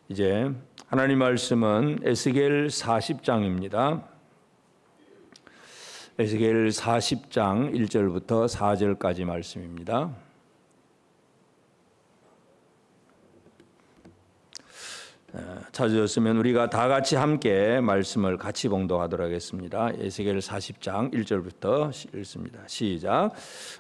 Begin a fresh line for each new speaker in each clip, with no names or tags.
이제 하나님 말씀은 에스겔 40장입니다. 에스겔 40장 1절부터 4절까지 말씀입니다. 찾으셨으면 우리가 다 같이 함께 말씀을 같이 봉독하도록 하겠습니다. 에스겔 40장 1절부터 읽습니다. 시작.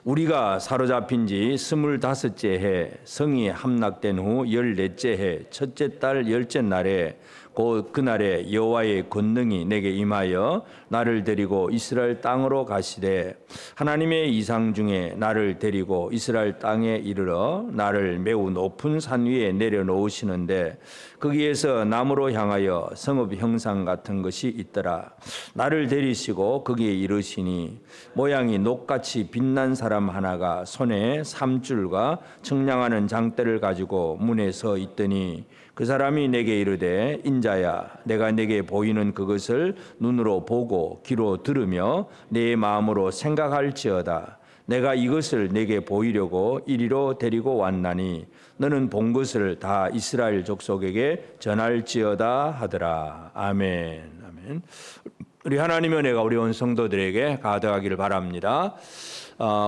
우리가 사로잡힌 지 25째 해 성이 함락된 후 14째 해 첫째 달 10째 날에 곧 그날에 여호와의 권능이 내게 임하여 나를 데리고 이스라엘 땅으로 가시되 하나님의 이상 중에 나를 데리고 이스라엘 땅에 이르러 나를 매우 높은 산 위에 내려놓으시는데 거기에서 나무로 향하여 성읍 형상 같은 것이 있더라. 나를 데리시고 거기에 이르시니 모양이 녹같이 빛난 사람 하나가 손에 삼줄과 청량하는 장대를 가지고 문에 서 있더니 그 사람이 내게 이르되 인자야 내가 내게 보이는 그것을 눈으로 보고 귀로 들으며 내 마음으로 생각할지어다. 내가 이것을 내게 보이려고 이리로 데리고 왔나니 너는 본 것을 다 이스라엘 족속에게 전할지어다 하더라. 아멘. 아멘. 우리 하나님의 은혜가 우리 온 성도들에게 가득하기를 바랍니다.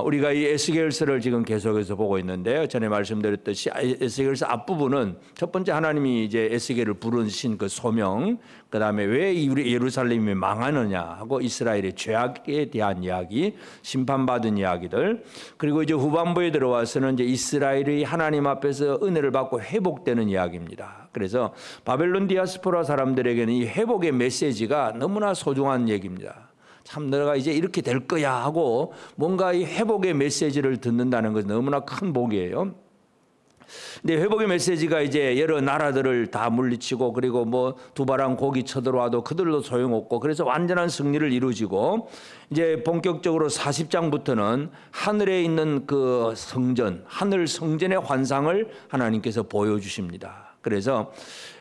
우리가 이 에스겔서를 지금 계속해서 보고 있는데요. 전에 말씀드렸듯이 에스겔서 앞부분은 첫 번째 하나님이 이제 에스겔을 부르신 그 소명, 그 다음에 왜 우리 예루살렘이 망하느냐 하고 이스라엘의 죄악에 대한 이야기, 심판받은 이야기들, 그리고 이제 후반부에 들어와서는 이제 이스라엘이 하나님 앞에서 은혜를 받고 회복되는 이야기입니다. 그래서 바벨론 디아스포라 사람들에게는 이 회복의 메시지가 너무나 소중한 얘기입니다. 참 내가 이제 이렇게 될 거야 하고 뭔가 이 회복의 메시지를 듣는다는 것은 너무나 큰 복이에요. 근데 회복의 메시지가 이제 여러 나라들을 다 물리치고 그리고 뭐 두바랑 고기 쳐들어와도 그들도 소용없고 그래서 완전한 승리를 이루어지고 이제 본격적으로 40장부터는 하늘에 있는 그 성전, 하늘 성전의 환상을 하나님께서 보여주십니다. 그래서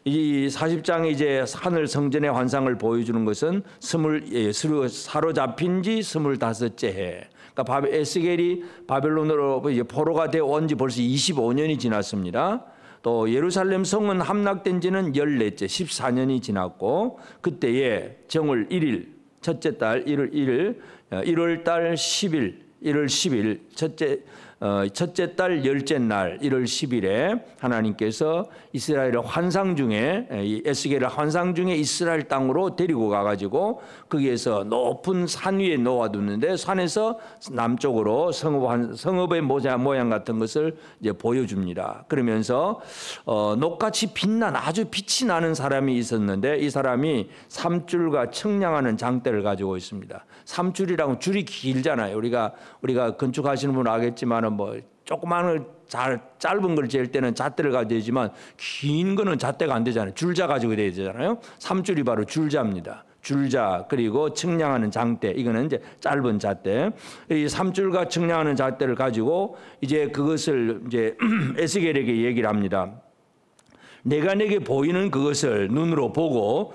이 40장에 이제 하늘 성전의 환상을 보여주는 것은 사로잡힌 지 25째 해. 그러니까 에스겔이 바벨론으로 이제 포로가 되어 온 지 벌써 25년이 지났습니다. 또 예루살렘 성은 함락된 지는 14째, 14년이 지났고 그때에 정월 1일, 첫째 달 1월 1일, 1월 달 10일, 1월 10일, 첫째 달 10째 날 1월 10일에 하나님께서 이스라엘의 환상 중에 에스겔의 환상 중에 이스라엘 땅으로 데리고 가가지고 거기에서 높은 산 위에 놓아두는데 산에서 남쪽으로 성읍의 모양 같은 것을 이제 보여줍니다. 그러면서 녹같이 빛난 아주 빛이 나는 사람이 있었는데 이 사람이 삼줄과 청량하는 장대를 가지고 있습니다. 삼줄이라고 줄이 길잖아요. 우리가 건축하시는 분은 알겠지만 뭐 조그마한 짧은 걸 잴 때는 잣대를 가지고 되지만 긴 거는 잣대가 안 되잖아요. 줄자 가지고 돼야 되잖아요. 삼줄이 바로 줄자입니다. 줄자 그리고 청량하는 장대 이거는 이제 짧은 잣대. 이 삼줄과 청량하는 잣대를 가지고 이제 그것을 이제 에스겔에게 얘기를 합니다. 내가 내게 보이는 그것을 눈으로 보고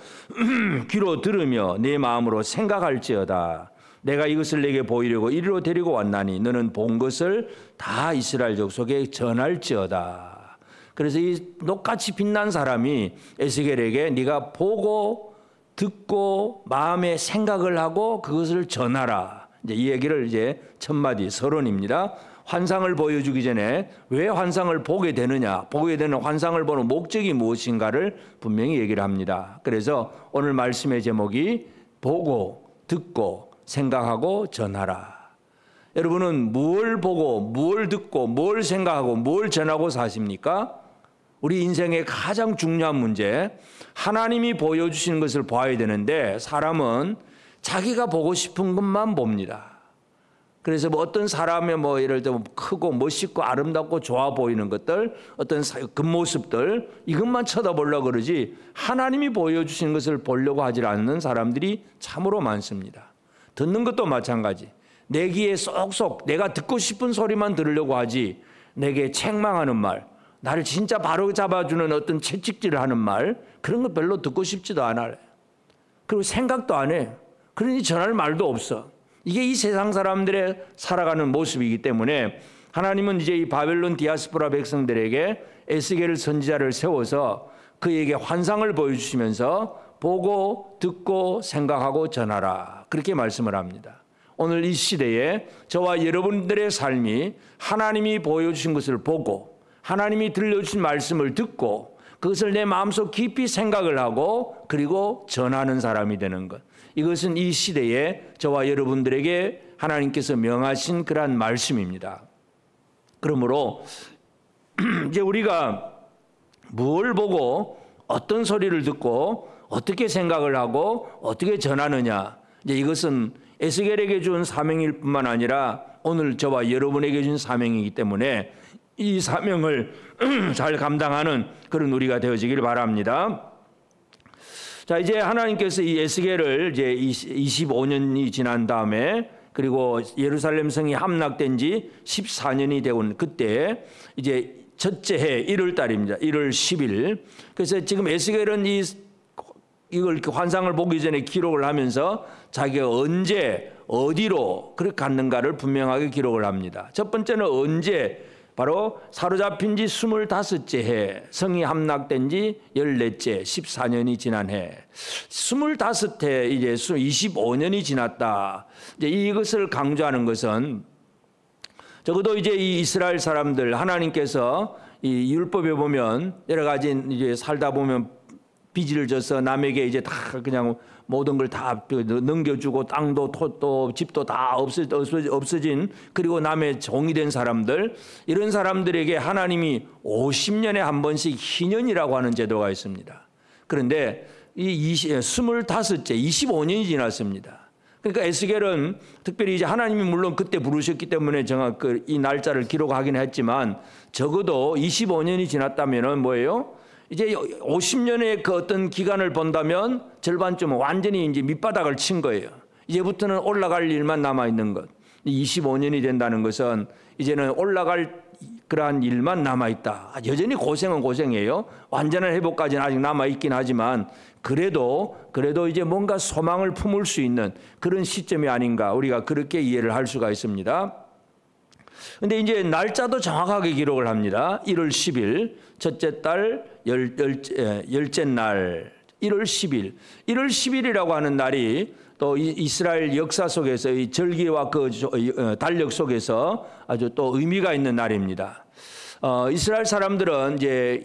귀로 들으며 내 마음으로 생각할지어다. 내가 이것을 내게 보이려고 이리로 데리고 왔나니 너는 본 것을 다 이스라엘 족속에 전할지어다. 그래서 이 녹같이 빛난 사람이 에스겔에게 네가 보고 듣고 마음에 생각을 하고 그것을 전하라. 이제 이 얘기를 이제 첫 마디 서론입니다. 환상을 보여주기 전에 왜 환상을 보게 되느냐, 보게 되는 환상을 보는 목적이 무엇인가를 분명히 얘기를 합니다. 그래서 오늘 말씀의 제목이 보고 듣고 생각하고 전하라. 여러분은 뭘 보고 뭘 듣고 뭘 생각하고 뭘 전하고 사십니까? 우리 인생의 가장 중요한 문제, 하나님이 보여주시는 것을 봐야 되는데 사람은 자기가 보고 싶은 것만 봅니다. 그래서 뭐 어떤 사람의 뭐 예를 들어 크고 멋있고 아름답고 좋아 보이는 것들, 어떤 겉모습들 이것만 쳐다보려고 그러지 하나님이 보여주시는 것을 보려고 하지 않는 사람들이 참으로 많습니다. 듣는 것도 마찬가지. 내 귀에 쏙쏙 내가 듣고 싶은 소리만 들으려고 하지 내게 책망하는 말, 나를 진짜 바로 잡아주는 어떤 채찍질을 하는 말 그런 거 별로 듣고 싶지도 않아요. 그리고 생각도 안 해. 그러니 전할 말도 없어. 이게 이 세상 사람들의 살아가는 모습이기 때문에 하나님은 이제 이 바벨론 디아스포라 백성들에게 에스겔 선지자를 세워서 그에게 환상을 보여주시면서 보고 듣고 생각하고 전하라, 그렇게 말씀을 합니다. 오늘 이 시대에 저와 여러분들의 삶이 하나님이 보여주신 것을 보고 하나님이 들려주신 말씀을 듣고 그것을 내 마음속 깊이 생각을 하고 그리고 전하는 사람이 되는 것, 이것은 이 시대에 저와 여러분들에게 하나님께서 명하신 그러한 말씀입니다. 그러므로 이제 우리가 뭘 보고 어떤 소리를 듣고 어떻게 생각을 하고 어떻게 전하느냐, 이제 이것은 에스겔에게 준 사명일 뿐만 아니라 오늘 저와 여러분에게 준 사명이기 때문에 이 사명을 잘 감당하는 그런 우리가 되어지길 바랍니다. 자, 이제 하나님께서 이 에스겔을 이제 25년이 지난 다음에 그리고 예루살렘 성이 함락된 지 14년이 되온 그때 이제 첫째 해 1월 달입니다. 1월 10일. 그래서 지금 에스겔은 이걸 환상을 보기 전에 기록을 하면서 자기가 언제 어디로 그렇게 갔는가를 분명하게 기록을 합니다. 첫 번째는 언제, 바로 사로잡힌 지 25째 해, 성이 함락된 지 14째, 14년이 지난 해. 25해 이제 25년이 지났다. 이제 이것을 강조하는 것은 적어도 이제 이 이스라엘 사람들, 하나님께서 이 율법에 보면 여러 가지 이제 살다 보면 빚을 져서 남에게 이제 다 그냥 모든 걸 다 넘겨주고 땅도 톳도 집도 다 없어진, 그리고 남의 종이 된 사람들, 이런 사람들에게 하나님이 50년에 한 번씩 희년이라고 하는 제도가 있습니다. 그런데 이 25째 25년이 지났습니다. 그러니까 에스겔은 특별히 이제 하나님이 물론 그때 부르셨기 때문에 정확 이 날짜를 기록하긴 했지만 적어도 25년이 지났다면은 뭐예요? 이제 50년의 그 어떤 기간을 본다면 절반쯤은 완전히 이제 밑바닥을 친 거예요. 이제부터는 올라갈 일만 남아 있는 것. 25년이 된다는 것은 이제는 올라갈 그러한 일만 남아 있다. 여전히 고생은 고생이에요. 완전한 회복까지는 아직 남아 있긴 하지만 그래도 이제 뭔가 소망을 품을 수 있는 그런 시점이 아닌가, 우리가 그렇게 이해를 할 수가 있습니다. 근데 이제 날짜도 정확하게 기록을 합니다. 1월 10일, 첫째 달 열째 날, 1월 10일. 1월 10일이라고 하는 날이 또 이스라엘 역사 속에서 이 절기와 그 달력 속에서 아주 또 의미가 있는 날입니다. 이스라엘 사람들은 이제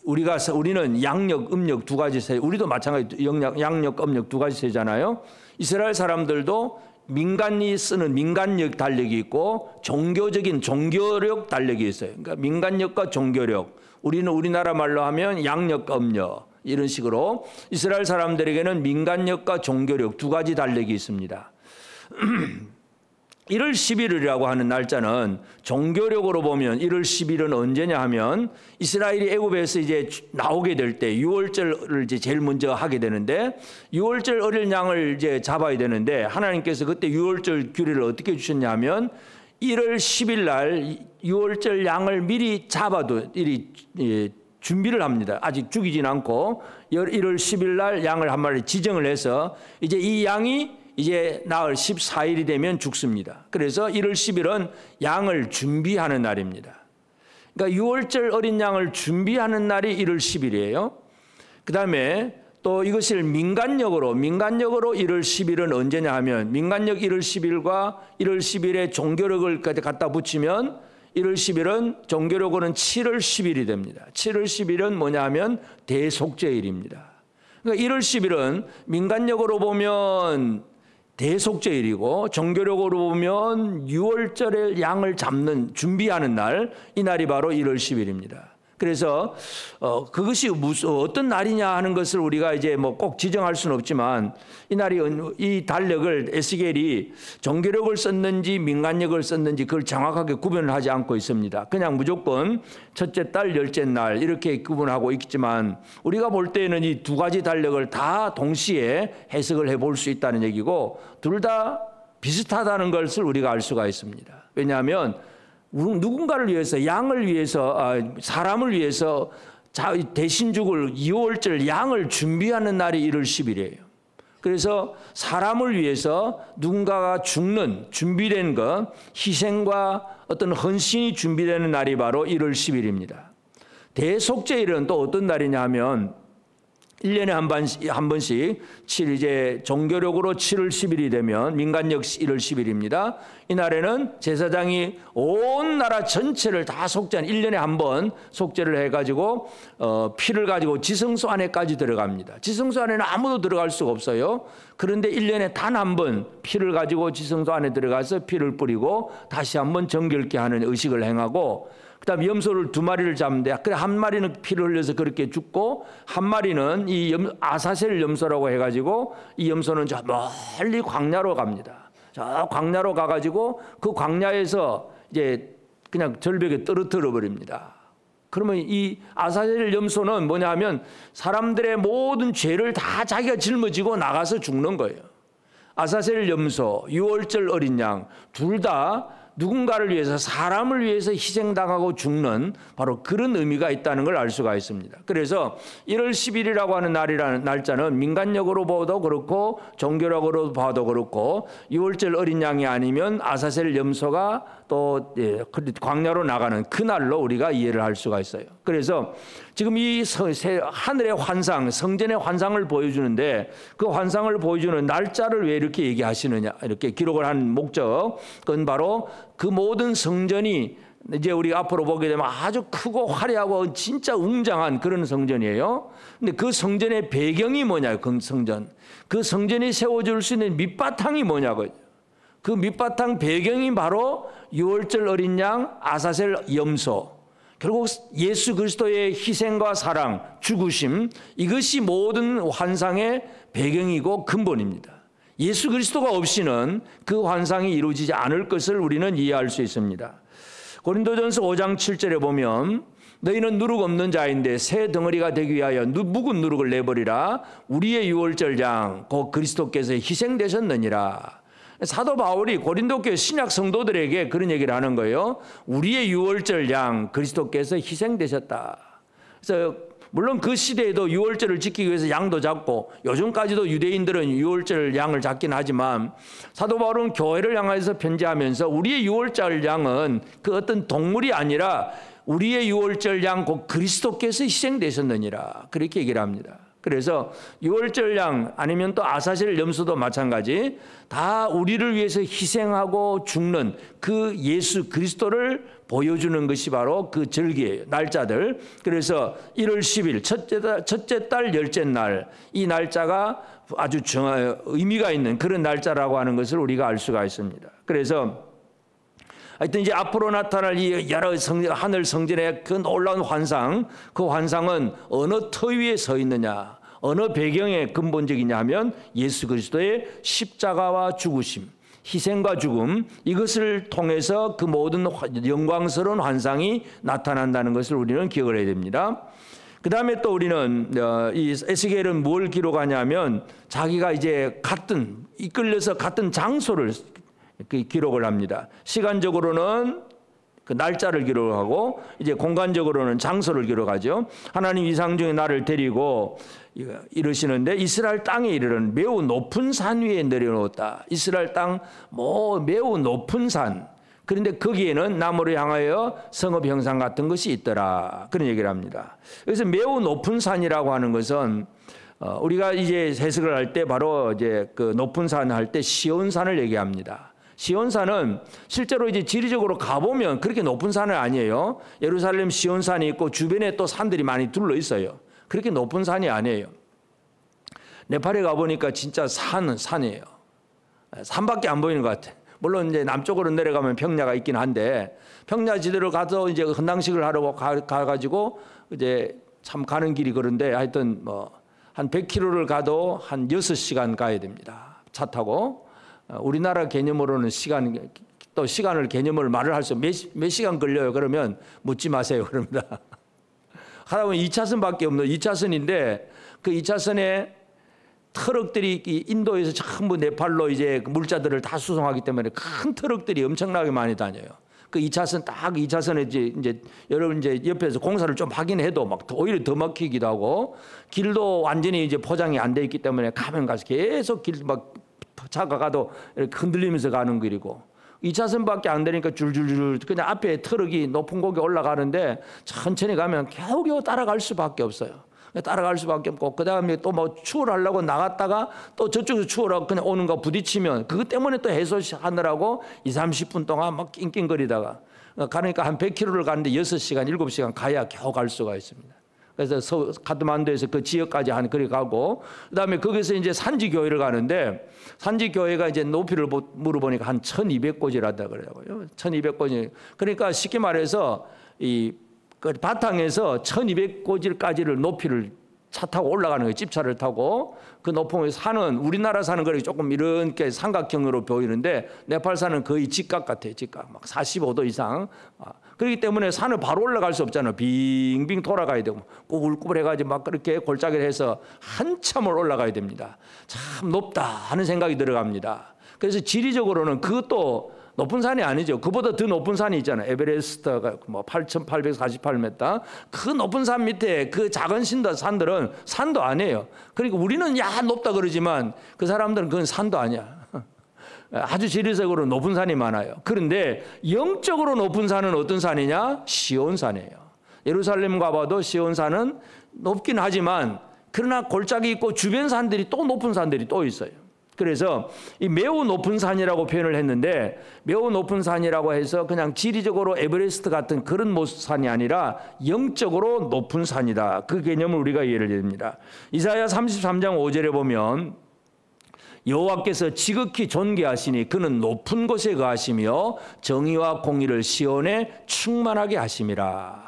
우리는 양력, 음력 두 가지 세, 우리도 마찬가지 양력, 음력 두 가지 세잖아요. 이스라엘 사람들도 민간이 쓰는 민간력 달력이 있고 종교적인 종교력 달력이 있어요. 그러니까 민간력과 종교력. 우리는 우리나라 말로 하면 양력과 음력, 이런 식으로 이스라엘 사람들에게는 민간력과 종교력 두 가지 달력이 있습니다. 1월 11일이라고 하는 날짜는 종교력으로 보면 1월 10일은 언제냐 하면 이스라엘이 애굽에서 이제 나오게 될 때 6월절을 이제 제일 먼저 하게 되는데 6월절 어린 양을 이제 잡아야 되는데 하나님께서 그때 6월절 규례를 어떻게 주셨냐면 1월 10일 날 6월절 양을 미리 잡아도 준비를 합니다. 아직 죽이진 않고 1월 10일 날 양을 한 마리 지정을 해서 이제 이 양이 이제 나흘 14일이 되면 죽습니다. 그래서 1월 10일은 양을 준비하는 날입니다. 그러니까 6월절 어린 양을 준비하는 날이 1월 10일이에요. 그 다음에 또 이것을 민간력으로 1월 10일은 언제냐 하면 민간력 1월 10일과 1월 10일에 종교력을 갖다 붙이면 1월 10일은 종교력으로는 7월 10일이 됩니다. 7월 10일은 뭐냐 하면 대속죄일입니다. 그러니까 1월 10일은 민간력으로 보면 대속죄일이고 종교력으로 보면 6월절에 양을 잡는 준비하는 날, 이 날이 바로 1월 10일입니다. 그래서 그것이 어떤 날이냐 하는 것을 우리가 이제 뭐 꼭 지정할 수는 없지만 이 날이 이 달력을 에스겔이 종교력을 썼는지 민간력을 썼는지 그걸 정확하게 구분을 하지 않고 있습니다. 그냥 무조건 첫째 달 열째 날 이렇게 구분하고 있지만 우리가 볼 때에는 이 두 가지 달력을 다 동시에 해석을 해볼 수 있다는 얘기고 둘 다 비슷하다는 것을 우리가 알 수가 있습니다. 왜냐하면 누군가를 위해서, 양을 위해서, 사람을 위해서 대신 죽을 2월절 양을 준비하는 날이 1월 10일이에요. 그래서 사람을 위해서 누군가가 죽는 준비된 것, 희생과 어떤 헌신이 준비되는 날이 바로 1월 10일입니다. 대속죄일은 또 어떤 날이냐 하면 1년에 한 번씩 이제 종교력으로 7월 10일이 되면 민간력 1월 10일입니다. 이날에는 제사장이 온 나라 전체를 다 속죄한 1년에 한 번 속죄를 해가지고 피를 가지고 지성소 안에까지 들어갑니다. 지성소 안에는 아무도 들어갈 수가 없어요. 그런데 1년에 단 한 번 피를 가지고 지성소 안에 들어가서 피를 뿌리고 다시 한번 정결케 하는 의식을 행하고, 그다음 염소를 2마리를 잡는데 그래 한 마리는 피를 흘려서 그렇게 죽고 한 마리는 이 아사셀 염소라고 해가지고 이 염소는 저 멀리 광야로 갑니다. 저 광야로 가가지고 그 광야에서 이제 그냥 절벽에 떨어뜨려 버립니다. 그러면 이 아사셀 염소는 뭐냐면 사람들의 모든 죄를 다 자기가 짊어지고 나가서 죽는 거예요. 아사셀 염소, 유월절 어린 양 둘 다 누군가를 위해서, 사람을 위해서 희생당하고 죽는 바로 그런 의미가 있다는 걸 알 수가 있습니다. 그래서 1월 10일이라고 하는 날짜는 민간력으로 봐도 그렇고 종교력으로 봐도 그렇고 유월절 어린 양이 아니면 아사셀 염소가 또 광야로 나가는 그날로 우리가 이해를 할 수가 있어요. 그래서 지금 이 하늘의 환상, 성전의 환상을 보여주는데 그 환상을 보여주는 날짜를 왜 이렇게 얘기하시느냐, 이렇게 기록을 한 목적, 그건 바로 그 모든 성전이 이제 우리가 앞으로 보게 되면 아주 크고 화려하고 진짜 웅장한 그런 성전이에요. 근데 그 성전의 배경이 뭐냐요? 그 성전. 그 성전이 세워질 수 있는 밑바탕이 뭐냐고요. 그 밑바탕 배경이 바로 유월절 어린 양, 아사셀 염소. 결국 예수 그리스도의 희생과 사랑, 죽으심, 이것이 모든 환상의 배경이고 근본입니다. 예수 그리스도가 없이는 그 환상이 이루어지지 않을 것을 우리는 이해할 수 있습니다. 고린도전서 5장 7절에 보면 너희는 누룩 없는 자인데 새 덩어리가 되기 위하여 묵은 누룩을 내버리라. 우리의 유월절 양 곧 그리스도께서 희생되셨느니라. 사도 바울이 고린도 교회 신약 성도들에게 그런 얘기를 하는 거예요. 우리의 유월절 양 그리스도께서 희생되셨다. 그래서 물론 그 시대에도 유월절을 지키기 위해서 양도 잡고 요즘까지도 유대인들은 유월절 양을 잡긴 하지만 사도 바울은 교회를 향해서 편지하면서 우리의 유월절 양은 그 어떤 동물이 아니라 우리의 유월절 양 곧 그리스도께서 희생되셨느니라, 그렇게 얘기를 합니다. 그래서 유월절 양 아니면 또 아사셀 염소도 마찬가지 다 우리를 위해서 희생하고 죽는 그 예수 그리스도를 보여주는 것이 바로 그 절기예요. 날짜들. 그래서 1월 10일 첫째 달 열째 날, 이 날짜가 아주 의미가 있는 그런 날짜라고 하는 것을 우리가 알 수가 있습니다. 그래서 하여튼 이제 앞으로 나타날 이 여러 하늘 성전의 그 놀라운 환상, 그 환상은 어느 터 위에 서 있느냐, 어느 배경에 근본적이냐 하면 예수 그리스도의 십자가와 죽으심, 희생과 죽음, 이것을 통해서 그 모든 영광스러운 환상이 나타난다는 것을 우리는 기억을 해야 됩니다. 그 다음에 또 우리는 이 에스겔은 뭘 기록하냐면 자기가 이제 이끌려서 같은 장소를 기록을 합니다. 시간적으로는 그 날짜를 기록하고 이제 공간적으로는 장소를 기록하죠. 하나님 이상 중에 나를 데리고 이르시는데 이스라엘 땅에 이르는 매우 높은 산 위에 내려놓았다. 이스라엘 땅 매우 높은 산. 그런데 거기에는 나무를 향하여 성읍 형상 같은 것이 있더라. 그런 얘기를 합니다. 그래서 매우 높은 산이라고 하는 것은 우리가 이제 해석을 할 때 바로 이제 그 높은 산 할 때 시온산을 얘기합니다. 시온산은 실제로 이제 지리적으로 가보면 그렇게 높은 산은 아니에요. 예루살렘 시온산이 있고 주변에 또 산들이 많이 둘러 있어요. 그렇게 높은 산이 아니에요. 네팔에 가보니까 진짜 산이에요. 산밖에 안 보이는 것 같아요. 물론 이제 남쪽으로 내려가면 평야가 있긴 한데 평야 지대로 가서 이제 헌당식을 하려고 가가지고 이제 참 가는 길이 그런데 하여튼 한 100km를 가도 한 6시간 가야 됩니다. 차 타고. 우리나라 개념으로는 시간을 개념을 말을 할 수 몇 시간 걸려요. 그러면 묻지 마세요. 그럽니다. 하다 보면 2차선밖에 없는 2차선인데 그 2차선에 트럭들이 인도에서 전부 네팔로 이제 물자들을 다 수송하기 때문에 큰 트럭들이 엄청나게 많이 다녀요. 그 2차선 딱 2차선에 이제 여러분 이제 옆에서 공사를 좀 하긴 해도 막 오히려 더 막히기도 하고 길도 완전히 이제 포장이 안 돼 있기 때문에 가면 가서 계속 길 막 차가 가도 이렇게 흔들리면서 가는 길이고 2차선밖에 안 되니까 줄줄줄 그냥 앞에 트럭이 높은 곳에 올라가는데 천천히 가면 겨우겨우 따라갈 수밖에 없어요. 따라갈 수밖에 없고 그다음에 또 뭐 추월하려고 나갔다가 또 저쪽에서 추월하고 그냥 오는 거 부딪히면 그것 때문에 또 해소하느라고 20-30분 동안 막 낑낑거리다가 가니까 한 100km를 가는데 6시간, 7시간 가야 겨우 갈 수가 있습니다. 그래서 카트만두에서 그 지역까지 한 그리 가고 그다음에 거기서 이제 산지 교회를 가는데 산지 교회가 이제 높이를 물어보니까 한 1200고지라다 그러더라고요. 1200고지. 그러니까 쉽게 말해서 그 바탕에서 1200고지까지를 높이를 차 타고 올라가는 거예요. 집차를 타고 그 높은 산은 우리나라 산은 그렇게 조금 이렇게 삼각형으로 보이는데 네팔 산은 거의 직각 같아요. 직각 막 45도 이상. 그렇기 때문에 산을 바로 올라갈 수 없잖아요. 빙빙 돌아가야 되고 꾸불꾸불해가지고 막 그렇게 골짜기를 해서 한참을 올라가야 됩니다. 참 높다 하는 생각이 들어갑니다. 그래서 지리적으로는 그것도 높은 산이 아니죠. 그보다 더 높은 산이 있잖아요. 에베레스트가 뭐 8,848m. 그 높은 산 밑에 그 작은 산들은 산도 아니에요. 그러니까 우리는 야 높다 그러지만 그 사람들은 그건 산도 아니야. 아주 지리적으로 높은 산이 많아요. 그런데 영적으로 높은 산은 어떤 산이냐? 시온산이에요. 예루살렘 가봐도 시온산은 높긴 하지만 그러나 골짜기 있고 주변 산들이 또 높은 산들이 또 있어요. 그래서 이 매우 높은 산이라고 표현을 했는데 매우 높은 산이라고 해서 그냥 지리적으로 에베레스트 같은 그런 산이 아니라 영적으로 높은 산이다. 그 개념을 우리가 이해를 됩니다. 이사야 33장 5절에 보면 여호와께서 지극히 존귀하시니 그는 높은 곳에 거하시며 정의와 공의를 시온에 충만하게 하심이라.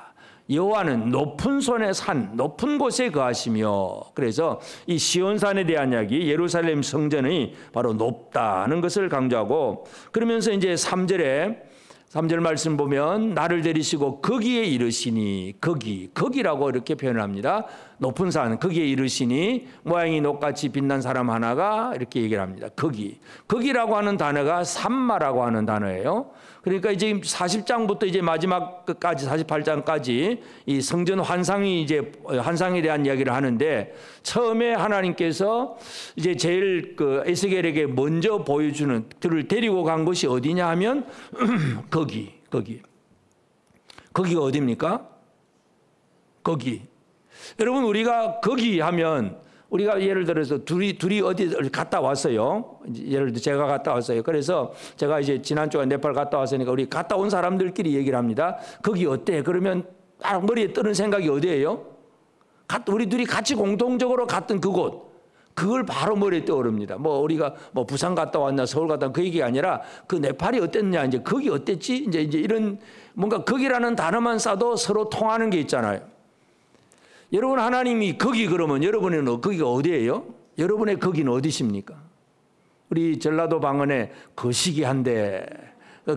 여호와는 높은 손의 산, 높은 곳에 거하시며 그래서 이 시온산에 대한 이야기, 예루살렘 성전이 바로 높다는 것을 강조하고 그러면서 이제 3절 말씀 보면 나를 데리시고 거기에 이르시니 거기라고 이렇게 표현합니다. 높은 산 거기에 이르시니 모양이 녹같이 빛난 사람 하나가 이렇게 얘기를 합니다. 거기라고 하는 단어가 삼마라고 하는 단어예요. 그러니까 이제 40장부터 이제 마지막 끝까지 48장까지 이 성전 환상에 대한 이야기를 하는데 처음에 하나님께서 이제 제일 그 에스겔에게 먼저 보여주는 그를 데리고 간 곳이 어디냐 하면 거기가 어디입니까? 거기. 여러분 우리가 거기 하면 우리가 예를 들어서 둘이 어디 갔다 왔어요. 예를 들어 제가 갔다 왔어요. 그래서 제가 이제 지난주에 네팔 갔다 왔으니까 우리 갔다 온 사람들끼리 얘기를 합니다. 거기 어때? 그러면 딱 머리에 뜨는 생각이 어디예요? 우리 둘이 같이 공통적으로 갔던 그곳. 그걸 바로 머리에 떠오릅니다. 뭐 우리가 뭐 부산 갔다 왔나 서울 갔다 왔나 그 얘기가 아니라 그 네팔이 어땠냐 이제 거기 어땠지 이제 이런 뭔가 거기라는 단어만 써도 서로 통하는 게 있잖아요. 여러분 하나님이 거기 그러면 여러분의 거기가 어디예요? 여러분의 거기는 어디십니까? 우리 전라도 방언에 거시기한데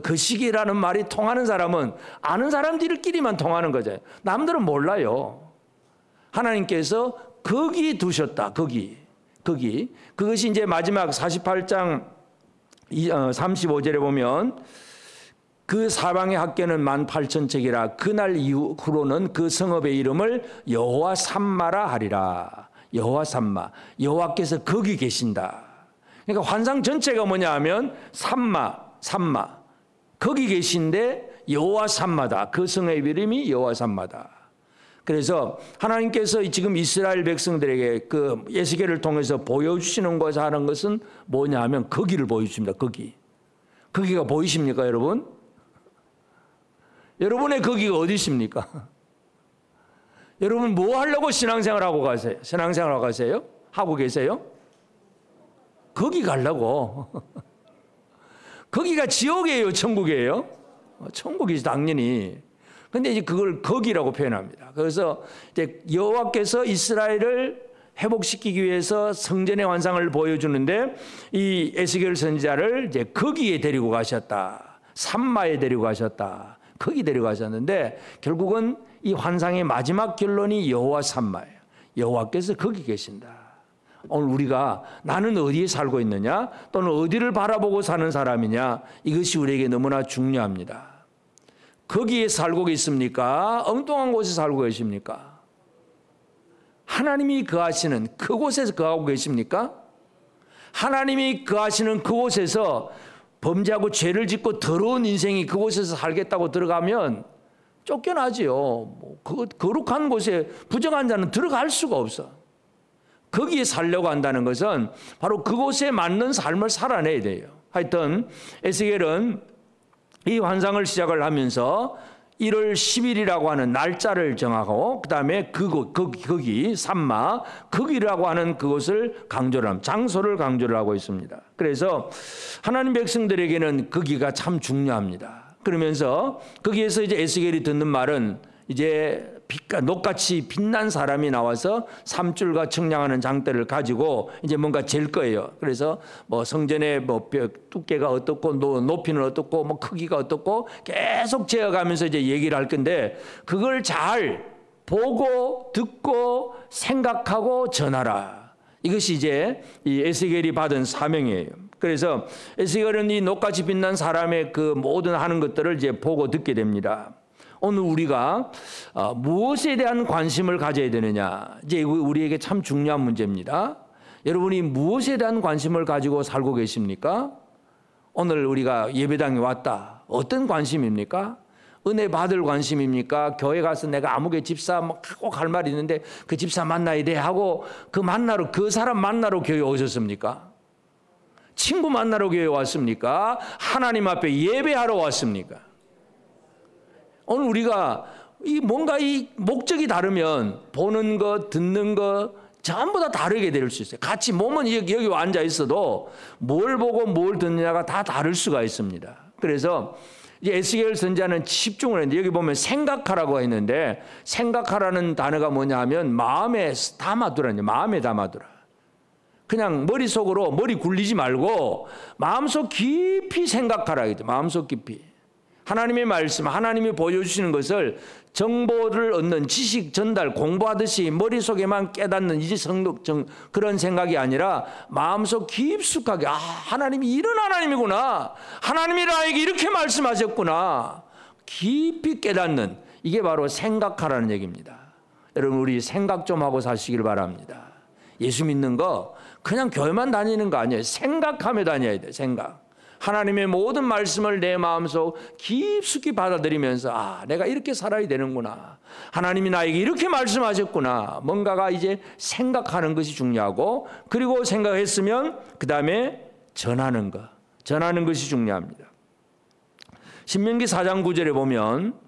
거시기라는 말이 통하는 사람은 아는 사람들끼리만 통하는 거죠. 남들은 몰라요. 하나님께서 거기 두셨다. 거기. 그것이 이제 마지막 48장 35절에 보면 그 사방의 학교는 18,000척이라 그날 이후로는 그 성읍의 이름을 여호와 삼마라 하리라. 여호와 삼마. 여호와께서 거기 계신다. 그러니까 환상 전체가 뭐냐 하면 삼마. 거기 계신데 여호와 삼마다. 그 성읍의 이름이 여호와 삼마다. 그래서 하나님께서 지금 이스라엘 백성들에게 그 에스겔을 통해서 보여주시는 것을 하는 것은 뭐냐 하면 거기를 보여주십니다. 거기가 보이십니까 여러분? 여러분의 거기가 어디십니까? 여러분 뭐 하려고 신앙생활하고 가세요? 신앙생활하고 가세요? 하고 계세요? 거기 가려고. 거기가 지옥이에요? 천국이에요? 천국이지 당연히. 근데 이제 그걸 거기라고 표현합니다. 그래서 이제 여호와께서 이스라엘을 회복시키기 위해서 성전의 환상을 보여주는데 이 에스겔 선지자를 이제 거기에 데리고 가셨다. 삼마에 데리고 가셨다. 거기 데려가셨는데 결국은 이 환상의 마지막 결론이 여호와 삼마예요. 여호와께서 거기 계신다. 오늘 우리가 나는 어디에 살고 있느냐 또는 어디를 바라보고 사는 사람이냐 이것이 우리에게 너무나 중요합니다. 거기에 살고 계십니까? 엉뚱한 곳에 살고 계십니까? 하나님이 거하시는 그곳에서 거하고 계십니까? 하나님이 거하시는 그곳에서 범죄하고 죄를 짓고 더러운 인생이 그곳에서 살겠다고 들어가면 쫓겨나지요. 뭐 거룩한 곳에 부정한 자는 들어갈 수가 없어. 거기에 살려고 한다는 것은 바로 그곳에 맞는 삶을 살아내야 돼요. 하여튼 에스겔은 이 환상을 시작을 하면서 1월 10일이라고 하는 날짜를 정하고 그 다음에 거기 산마 거기라고 하는 그것을 강조를 합니다. 장소를 강조를 하고 있습니다. 그래서 하나님 백성들에게는 거기가 참 중요합니다. 그러면서 거기에서 이제 에스겔이 듣는 말은 이제 녹같이 빛난 사람이 나와서 삼줄과 청량하는 장대를 가지고 이제 뭔가 잴 거예요. 그래서 뭐 성전의 뭐 두께가 어떻고 높이는 어떻고 뭐 크기가 어떻고 계속 재어가면서 이제 얘기를 할 건데 그걸 잘 보고 듣고 생각하고 전하라. 이것이 이제 이 에스겔이 받은 사명이에요. 그래서 에스겔은 이 녹같이 빛난 사람의 그 모든 하는 것들을 이제 보고 듣게 됩니다. 오늘 우리가 무엇에 대한 관심을 가져야 되느냐, 이제 우리에게 참 중요한 문제입니다. 여러분이 무엇에 대한 관심을 가지고 살고 계십니까? 오늘 우리가 예배당에 왔다. 어떤 관심입니까? 은혜 받을 관심입니까? 교회 가서 내가 아무개 집사 꼭 할 말이 있는데 그 집사 만나야 돼 하고 그 사람 만나러 교회 오셨습니까? 친구 만나러 교회 왔습니까? 하나님 앞에 예배하러 왔습니까? 오늘 우리가 뭔가 이 목적이 다르면 보는 것, 듣는 것 전부 다 다르게 될 수 있어요. 같이 몸은 여기 앉아 있어도 뭘 보고 뭘 듣느냐가 다 다를 수가 있습니다. 그래서 이제 에스겔 선지자는 집중을 했는데 여기 보면 생각하라고 했는데 생각하라는 단어가 뭐냐 하면 마음에 담아두라는 거예요. 마음에 담아두라. 그냥 머릿속으로 머리 굴리지 말고 마음속 깊이 생각하라. 마음속 깊이. 하나님의 말씀, 하나님이 보여주시는 것을 정보를 얻는 지식 전달, 공부하듯이 머릿속에만 깨닫는 그런 생각이 아니라 마음속 깊숙하게 하나님이 이런 하나님이구나. 하나님이 나에게 이렇게 말씀하셨구나. 깊이 깨닫는 이게 바로 생각하라는 얘기입니다. 여러분 우리 생각 좀 하고 사시길 바랍니다. 예수 믿는 거 그냥 교회만 다니는 거 아니에요. 생각하며 다녀야 돼요. 생각. 하나님의 모든 말씀을 내 마음속 깊숙이 받아들이면서 내가 이렇게 살아야 되는구나. 하나님이 나에게 이렇게 말씀하셨구나. 뭔가가 이제 생각하는 것이 중요하고 그리고 생각했으면 그 다음에 전하는 것이 중요합니다. 신명기 4장 9절에 보면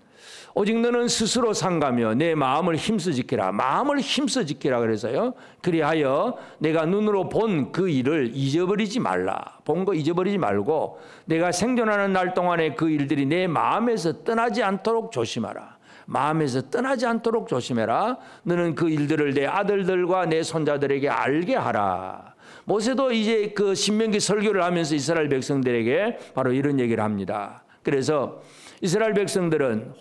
오직 너는 스스로 상가며 내 마음을 힘써 지키라. 마음을 힘써 지키라 그래서요. 그리하여 내가 눈으로 본 그 일을 잊어버리지 말라. 본 거 잊어버리지 말고 내가 생존하는 날 동안에 그 일들이 내 마음에서 떠나지 않도록 조심하라. 마음에서 떠나지 않도록 조심해라. 너는 그 일들을 내 아들들과 내 손자들에게 알게 하라. 모세도 이제 그 신명기 설교를 하면서 이스라엘 백성들에게 바로 이런 얘기를 합니다. 그래서 이스라엘 백성들은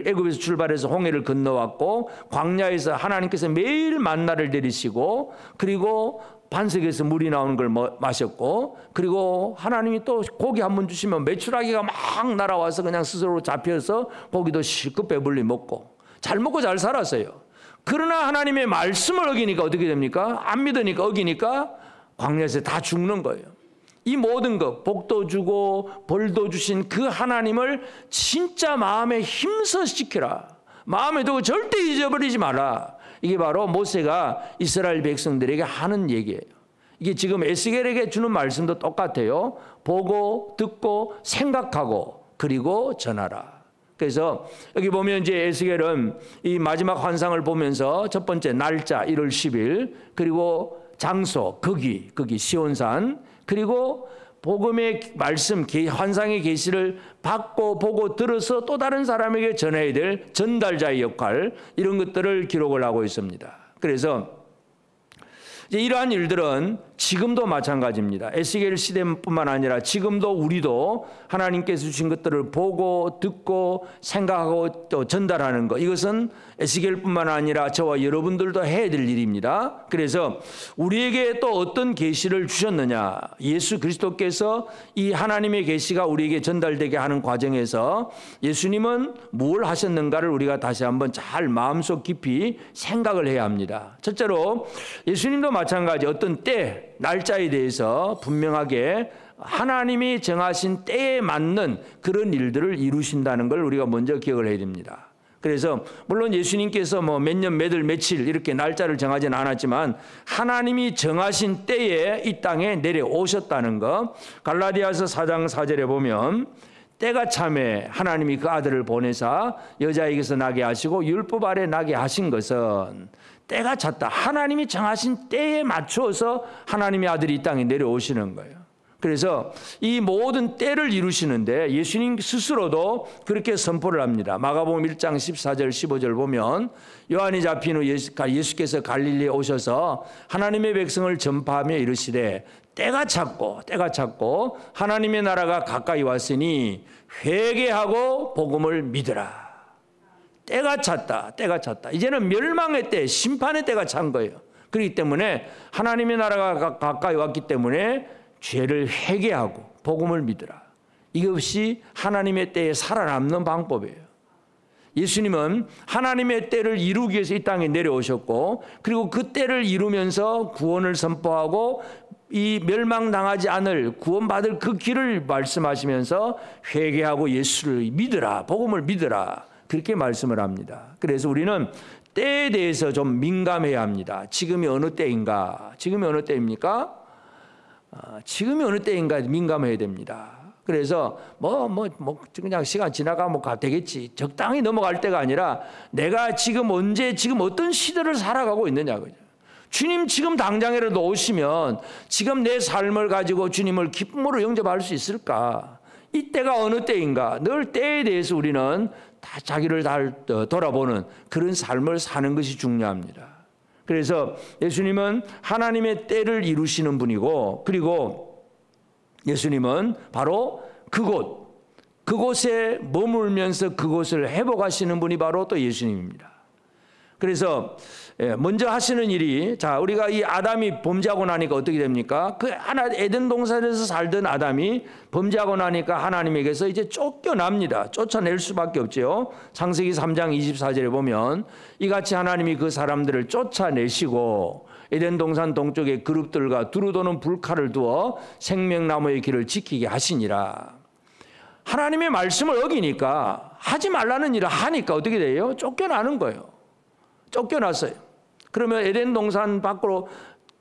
애굽에서 출발해서 홍해를 건너왔고 광야에서 하나님께서 매일 만나를 내리시고 그리고 반석에서 물이 나오는 걸 마셨고 그리고 하나님이 또 고기 한 번 주시면 메추라기가 막 날아와서 그냥 스스로 잡혀서 고기도 실컷 배불리 먹고 잘 먹고 잘 살았어요. 그러나 하나님의 말씀을 어기니까 어떻게 됩니까? 안 믿으니까 어기니까 광야에서 다 죽는 거예요. 이 모든 것, 복도 주고 벌도 주신 그 하나님을 진짜 마음에 힘써 지키라. 마음에 두고 절대 잊어버리지 마라. 이게 바로 모세가 이스라엘 백성들에게 하는 얘기예요. 이게 지금 에스겔에게 주는 말씀도 똑같아요. 보고 듣고 생각하고 그리고 전하라. 그래서 여기 보면 이제 에스겔은 이 마지막 환상을 보면서 첫 번째 날짜 1월 10일 그리고 장소 거기 시온산 그리고 복음의 말씀 환상의 계시를 받고 보고 들어서 또 다른 사람에게 전해야 될 전달자의 역할 이런 것들을 기록을 하고 있습니다. 그래서 이제 이러한 일들은 지금도 마찬가지입니다. 에스겔 시대뿐만 아니라 지금도 우리도 하나님께서 주신 것들을 보고 듣고 생각하고 또 전달하는 것 이것은 에스겔뿐만 아니라 저와 여러분들도 해야 될 일입니다. 그래서 우리에게 또 어떤 계시를 주셨느냐 예수 그리스도께서 이 하나님의 계시가 우리에게 전달되게 하는 과정에서 예수님은 뭘 하셨는가를 우리가 다시 한번 잘 마음속 깊이 생각을 해야 합니다. 첫째로 예수님도 마찬가지 어떤 때 날짜에 대해서 분명하게 하나님이 정하신 때에 맞는 그런 일들을 이루신다는 걸 우리가 먼저 기억을 해야 됩니다. 그래서 물론 예수님께서 뭐 몇 년, 몇 월, 며칠 이렇게 날짜를 정하지는 않았지만 하나님이 정하신 때에 이 땅에 내려오셨다는 것. 갈라디아서 4장 4절에 보면 때가 참에 하나님이 그 아들을 보내사 여자에게서 나게 하시고 율법 아래 나게 하신 것은 때가 찼다. 하나님이 정하신 때에 맞추어서 하나님의 아들이 이 땅에 내려오시는 거예요. 그래서 이 모든 때를 이루시는데 예수님 스스로도 그렇게 선포를 합니다. 마가복음 1장 14절 15절 보면 요한이 잡힌 후 예수께서 갈릴리에 오셔서 하나님의 백성을 전파하며 이르시되 때가 찼고 하나님의 나라가 가까이 왔으니 회개하고 복음을 믿으라. 때가 찼다. 이제는 멸망의 때, 심판의 때가 찬 거예요. 그렇기 때문에 하나님의 나라가 가까이 왔기 때문에 죄를 회개하고 복음을 믿으라. 이것이 하나님의 때에 살아남는 방법이에요. 예수님은 하나님의 때를 이루기 위해서 이 땅에 내려오셨고 그리고 그 때를 이루면서 구원을 선포하고 이 멸망당하지 않을 구원받을 그 길을 말씀하시면서 회개하고 예수를 믿으라. 복음을 믿으라. 그렇게 말씀을 합니다. 그래서 우리는 때에 대해서 좀 민감해야 합니다. 지금이 어느 때인가? 지금이 어느 때입니까? 지금이 어느 때인가 민감해야 됩니다. 그래서 그냥 시간 지나가면 되겠지. 적당히 넘어갈 때가 아니라 내가 지금 언제 지금 어떤 시대를 살아가고 있느냐. 주님 지금 당장이라도 오시면 지금 내 삶을 가지고 주님을 기쁨으로 영접할 수 있을까? 이 때가 어느 때인가? 늘 때에 대해서 우리는 다 자기를 다 돌아보는 그런 삶을 사는 것이 중요합니다. 그래서 예수님은 하나님의 때를 이루시는 분이고 그리고 예수님은 바로 그곳에 머물면서 그곳을 회복하시는 분이 바로 또 예수님입니다. 그래서 먼저 하시는 일이 우리가 이 아담이 범죄하고 나니까 어떻게 됩니까? 그 에덴 동산에서 살던 아담이 범죄하고 나니까 하나님에게서 이제 쫓겨납니다. 쫓아낼 수밖에 없죠. 창세기 3장 24절에 보면 이같이 하나님이 그 사람들을 쫓아내시고 에덴 동산 동쪽에 그룹들과 두루 도는 불칼을 두어 생명나무의 길을 지키게 하시니라. 하나님의 말씀을 어기니까 하지 말라는 일을 하니까 어떻게 돼요? 쫓겨나는 거예요. 쫓겨났어요. 그러면 에덴 동산 밖으로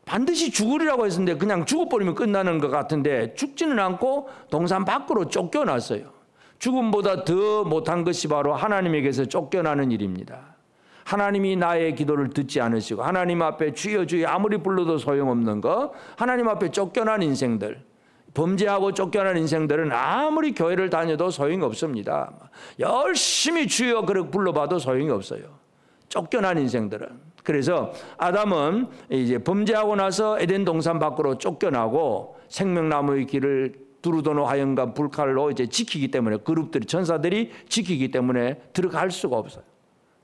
반드시 죽으리라고 했었는데 그냥 죽어버리면 끝나는 것 같은데 죽지는 않고 동산 밖으로 쫓겨났어요. 죽음보다 더 못한 것이 바로 하나님에게서 쫓겨나는 일입니다. 하나님이 나의 기도를 듣지 않으시고 하나님 앞에 주여 주여 아무리 불러도 소용없는 거, 하나님 앞에 쫓겨난 인생들, 범죄하고 쫓겨난 인생들은 아무리 교회를 다녀도 소용이 없습니다. 열심히 주여 그렇게 불러봐도 소용이 없어요. 쫓겨난 인생들은. 그래서 아담은 이제 범죄하고 나서 에덴 동산 밖으로 쫓겨나고 생명나무의 길을 두루도노 화염과 불칼로 이제 지키기 때문에 그룹들이 천사들이 지키기 때문에 들어갈 수가 없어요.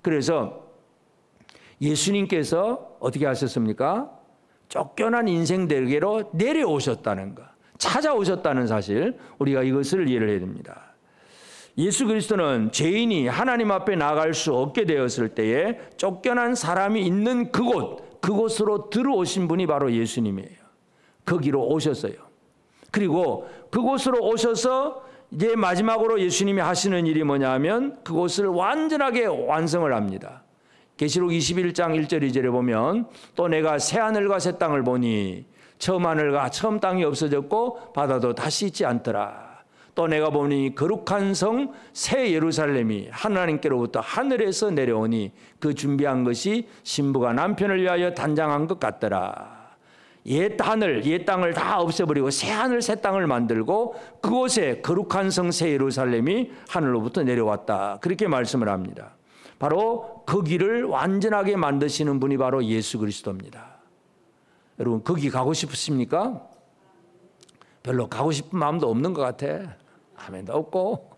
그래서 예수님께서 어떻게 하셨습니까? 쫓겨난 인생들에게로 내려오셨다는 것, 찾아오셨다는 사실, 우리가 이것을 이해를 해야 됩니다. 예수 그리스도는 죄인이 하나님 앞에 나갈 수 없게 되었을 때에 쫓겨난 사람이 있는 그곳으로 들어오신 분이 바로 예수님이에요. 거기로 오셨어요. 그리고 그곳으로 오셔서 이제 마지막으로 예수님이 하시는 일이 뭐냐면 그곳을 완전하게 완성을 합니다. 계시록 21장 1절 2절에 보면 또 내가 새하늘과 새 땅을 보니 처음 하늘과 처음 땅이 없어졌고 바다도 다시 있지 않더라. 또 내가 보니 거룩한 성 새 예루살렘이 하나님께로부터 하늘에서 내려오니 그 준비한 것이 신부가 남편을 위하여 단장한 것 같더라. 옛 하늘 옛 땅을 다 없애버리고 새 하늘 새 땅을 만들고 그곳에 거룩한 성 새 예루살렘이 하늘로부터 내려왔다. 그렇게 말씀을 합니다. 바로 거기를 완전하게 만드시는 분이 바로 예수 그리스도입니다. 여러분 거기 가고 싶으십니까? 별로 가고 싶은 마음도 없는 것 같아. 아멘도 없고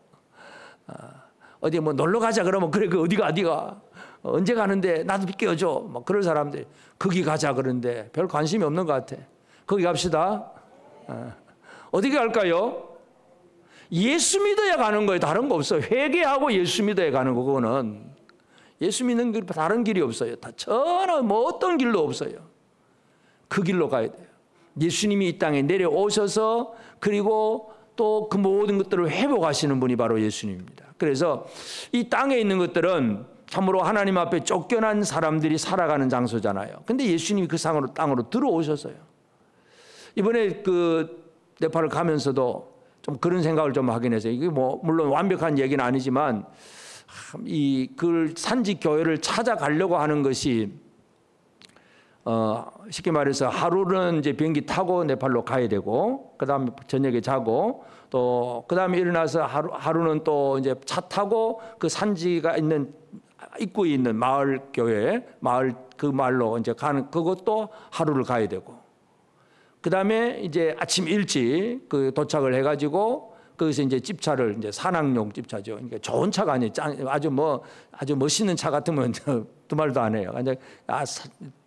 어디 뭐 놀러 가자 그러면 그래 그 어디가 언제 가는데 나도 비껴줘 뭐 그런 사람들 거기 가자 그러는데 별 관심이 없는 것 같아. 거기 갑시다. 어디 갈까요? 예수 믿어야 가는 거예요. 다른 거 없어요. 회개하고 예수 믿어야 가는 거. 그거는 예수 믿는 길 다른 길이 없어요. 다 전혀 뭐 어떤 길도 없어요. 그 길로 가야 돼요. 예수님이 이 땅에 내려오셔서 그리고 또 그 모든 것들을 회복하시는 분이 바로 예수님입니다. 그래서 이 땅에 있는 것들은 참으로 하나님 앞에 쫓겨난 사람들이 살아가는 장소잖아요. 근데 예수님이 그 땅으로 들어오셔서요. 이번에 그 네팔을 가면서도 좀 그런 생각을 좀 하긴 했어요. 이게 뭐 물론 완벽한 얘기는 아니지만 그 산지 교회를 찾아가려고 하는 것이 쉽게 말해서 하루는 이제 비행기 타고 네팔로 가야 되고, 그 다음에 저녁에 자고, 또 그 다음에 일어나서 하루는 또 이제 차 타고 그 산지가 있는 입구에 있는 마을 교회, 그 마을로 이제 가는 그것도 하루를 가야 되고, 그 다음에 이제 아침 일찍 그 도착을 해가지고 거기서 이제 집차를 이제 산악용 집차죠. 그러니까 좋은 차가 아니에요. 아주 멋있는 차 같으면 두 말도 안 해요. 이제